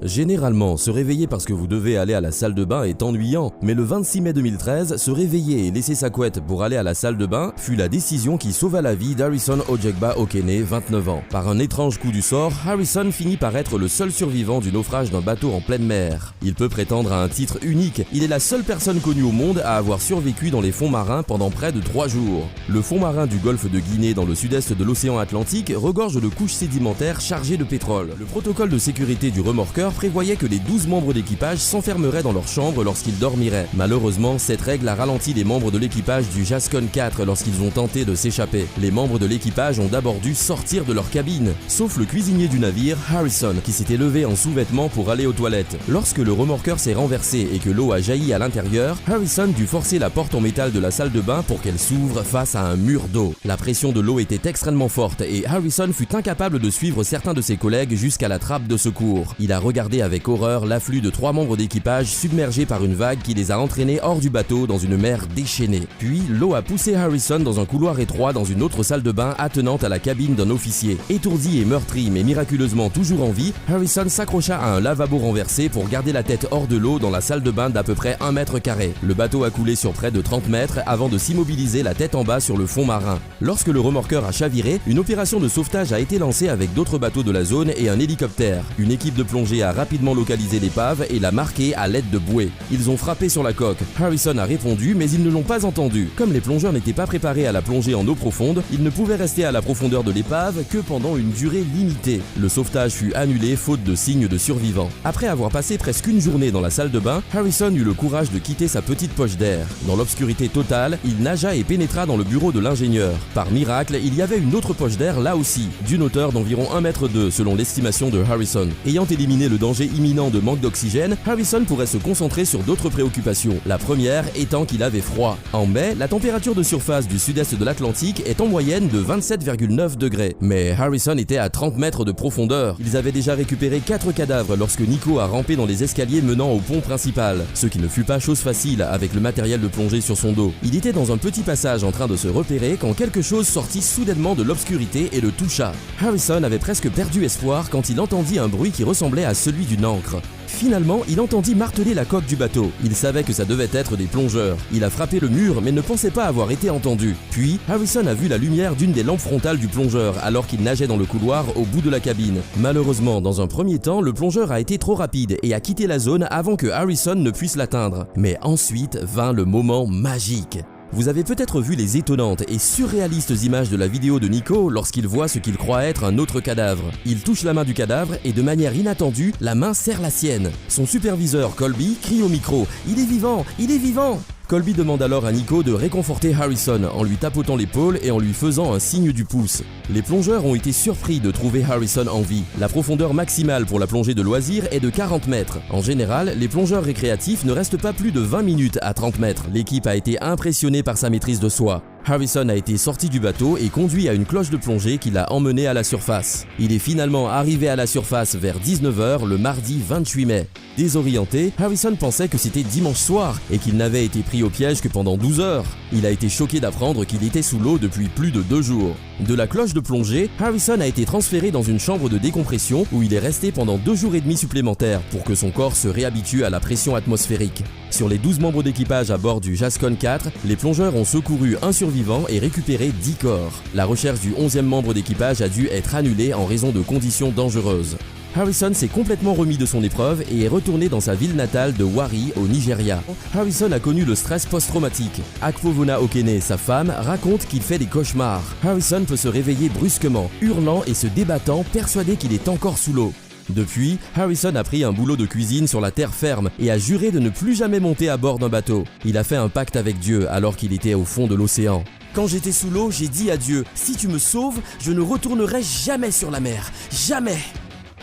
Généralement, se réveiller parce que vous devez aller à la salle de bain est ennuyant, mais le 26 mai 2013, se réveiller et laisser sa couette pour aller à la salle de bain fut la décision qui sauva la vie d'Harrison Ojegba Okene, 29 ans. Par un étrange coup du sort, Harrison finit par être le seul survivant du naufrage d'un bateau en pleine mer. Il peut prétendre à un titre unique, il est la seule personne connue au monde à avoir survécu dans les fonds marins pendant près de 3 jours. Le fond marin du golfe de Guinée dans le sud-est de l'océan Atlantique regorge de couches sédimentaires chargées de pétrole. Le protocole de sécurité du remorqueur prévoyait que les 12 membres d'équipage s'enfermeraient dans leur chambre lorsqu'ils dormiraient. Malheureusement, cette règle a ralenti les membres de l'équipage du Jascon 4 lorsqu'ils ont tenté de s'échapper. Les membres de l'équipage ont d'abord dû sortir de leur cabine, sauf le cuisinier du navire, Harrison, qui s'était levé en sous-vêtements pour aller aux toilettes. Lorsque le remorqueur s'est renversé et que l'eau a jailli à l'intérieur, Harrison dut forcer la porte en métal de la salle de bain pour qu'elle s'ouvre face à un mur d'eau. La pression de l'eau était extrêmement forte et Harrison fut incapable de suivre certains de ses collègues jusqu'à la trappe de secours. Il a regardé avec horreur l'afflux de 3 membres d'équipage submergés par une vague qui les a entraînés hors du bateau dans une mer déchaînée. Puis, l'eau a poussé Harrison dans un couloir étroit dans une autre salle de bain attenante à la cabine d'un officier. Étourdi et meurtri mais miraculeusement toujours en vie, Harrison s'accrocha à un lavabo renversé pour garder la tête hors de l'eau dans la salle de bain d'à peu près 1 mètre carré. Le bateau a coulé sur près de 30 mètres avant de s'immobiliser la tête en bas sur le fond marin. Lorsque le remorqueur a chaviré, une opération de sauvetage a été lancée avec d'autres bateaux de la zone et un hélicoptère. Une équipe de plongée a rapidement localisé l'épave et l'a marquée à l'aide de bouées. Ils ont frappé sur la coque. Harrison a répondu, mais ils ne l'ont pas entendu. Comme les plongeurs n'étaient pas préparés à la plongée en eau profonde, ils ne pouvaient rester à la profondeur de l'épave que pendant une durée limitée. Le sauvetage fut annulé faute de signes de survivants. Après avoir passé presque une journée dans la salle de bain, Harrison eut le courage de quitter sa petite poche d'air. Dans l'obscurité totale, il nagea et pénétra dans le bureau de l'ingénieur. Par miracle, il y avait une autre poche d'air là aussi, d'une hauteur d'environ 1,2 m selon l'estimation de Harrison. Ayant éliminé le danger imminent de manque d'oxygène, Harrison pourrait se concentrer sur d'autres préoccupations. La première étant qu'il avait froid. En mai, la température de surface du sud-est de l'Atlantique est en moyenne de 27,9 degrés. Mais Harrison était à 30 mètres de profondeur. Ils avaient déjà récupéré 4 cadavres lorsque Nico a rampé dans les escaliers menant au pont principal. Ce qui ne fut pas chose facile avec le matériel de plongée sur son dos. Il était dans un petit passage en train de se repérer quand quelque chose sortit soudainement de l'obscurité et le toucha. Harrison avait presque perdu espoir quand il entendit un bruit qui ressemblait à celui d'une ancre. Finalement, il entendit marteler la coque du bateau. Il savait que ça devait être des plongeurs. Il a frappé le mur mais ne pensait pas avoir été entendu. Puis, Harrison a vu la lumière d'une des lampes frontales du plongeur alors qu'il nageait dans le couloir au bout de la cabine. Malheureusement, dans un premier temps, le plongeur a été trop rapide et a quitté la zone avant que Harrison ne puisse l'atteindre. Mais ensuite vint le moment magique. Vous avez peut-être vu les étonnantes et surréalistes images de la vidéo de Nico lorsqu'il voit ce qu'il croit être un autre cadavre. Il touche la main du cadavre et de manière inattendue, la main serre la sienne. Son superviseur, Colby, crie au micro « Il est vivant! Il est vivant !» Colby demande alors à Nico de réconforter Harrison en lui tapotant l'épaule et en lui faisant un signe du pouce. Les plongeurs ont été surpris de trouver Harrison en vie. La profondeur maximale pour la plongée de loisir est de 40 mètres. En général, les plongeurs récréatifs ne restent pas plus de 20 minutes à 30 mètres. L'équipe a été impressionnée par sa maîtrise de soi. Harrison a été sorti du bateau et conduit à une cloche de plongée qui l'a emmené à la surface. Il est finalement arrivé à la surface vers 19 h le mardi 28 mai. Désorienté, Harrison pensait que c'était dimanche soir et qu'il n'avait été pris au piège que pendant 12 heures. Il a été choqué d'apprendre qu'il était sous l'eau depuis plus de 2 jours. De la cloche de plongée, Harrison a été transféré dans une chambre de décompression où il est resté pendant 2 jours et demi supplémentaires pour que son corps se réhabitue à la pression atmosphérique. Sur les 12 membres d'équipage à bord du Jascon 4, les plongeurs ont secouru un survivant et récupéré 10 corps. La recherche du 11e membre d'équipage a dû être annulée en raison de conditions dangereuses. Harrison s'est complètement remis de son épreuve et est retourné dans sa ville natale de Warri au Nigeria. Harrison a connu le stress post-traumatique. Akpofona Okene, sa femme, raconte qu'il fait des cauchemars. Harrison peut se réveiller brusquement, hurlant et se débattant, persuadé qu'il est encore sous l'eau. Depuis, Harrison a pris un boulot de cuisine sur la terre ferme et a juré de ne plus jamais monter à bord d'un bateau. Il a fait un pacte avec Dieu alors qu'il était au fond de l'océan. Quand j'étais sous l'eau, j'ai dit à Dieu, si tu me sauves, je ne retournerai jamais sur la mer. Jamais!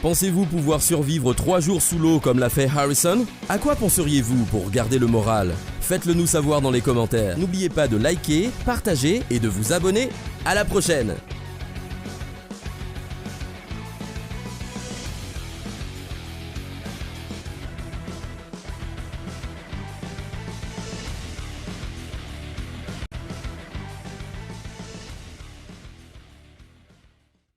Pensez-vous pouvoir survivre 3 jours sous l'eau comme l'a fait Harrison? À quoi penseriez-vous pour garder le moral? Faites-le nous savoir dans les commentaires. N'oubliez pas de liker, partager et de vous abonner. À la prochaine!